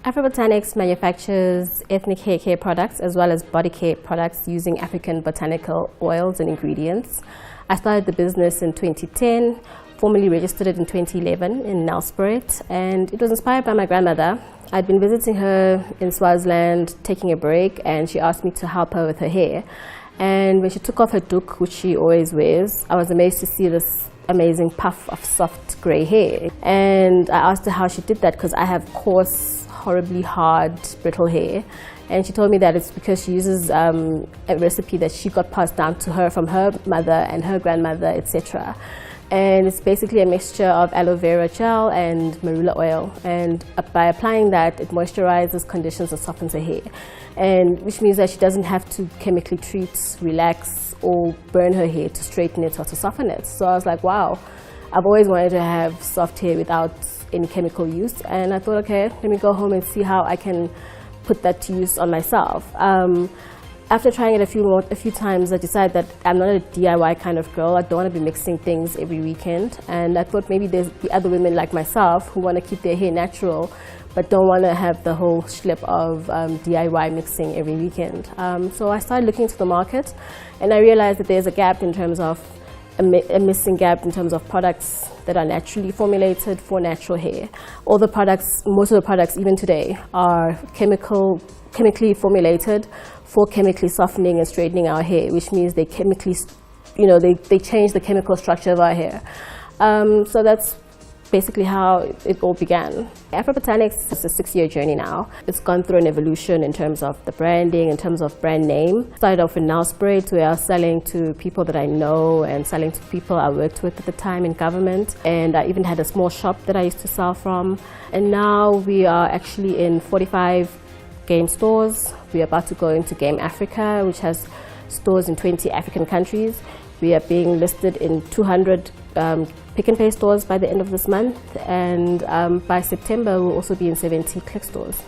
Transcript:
Afrobotanics manufactures ethnic hair care products as well as body care products using African botanical oils and ingredients. I started the business in 2010, formally registered it in 2011 in Nelspruit, and it was inspired by my grandmother. I'd been visiting her in Swaziland, taking a break, and she asked me to help her with her hair. And when she took off her doek, which she always wears, I was amazed to see this amazing puff of soft grey hair. And I asked her how she did that, because I have coarse, horribly hard, brittle hair. And she told me that it's because she uses a recipe that she got passed down to her from her mother and her grandmother, etc. And it's basically a mixture of aloe vera gel and marula oil. And by applying that, it moisturizes, conditions, and softens her hair. And which means that she doesn't have to chemically treat, relax, or burn her hair to straighten it or to soften it. So I was like, wow, I've always wanted to have soft hair without any chemical use. And I thought, okay, let me go home and see how I can put that to use on myself. After trying it a few times, I decided that I'm not a DIY kind of girl. I don't want to be mixing things every weekend. And I thought maybe there's other women like myself who want to keep their hair natural, but don't want to have the whole schlep of DIY mixing every weekend. So I started looking into the market, and I realized that there's a gap in terms of a missing gap in terms of products that are naturally formulated for natural hair. All the products, most of the products even today, are chemically formulated for chemically softening and straightening our hair, which means they chemically, they change the chemical structure of our hair. So that's basically how it all began. Afrobotanics is a 6-year journey now. It's gone through an evolution in terms of the branding, in terms of brand name. Started off in Nelspruit, where I was selling to people that I know and selling to people I worked with at the time in government. And I even had a small shop that I used to sell from. And now we are actually in 45 Game stores. We're about to go into Game Africa, which has stores in 20 African countries. We are being listed in 200 pick and pay stores by the end of this month, and by September we'll also be in 70 click stores.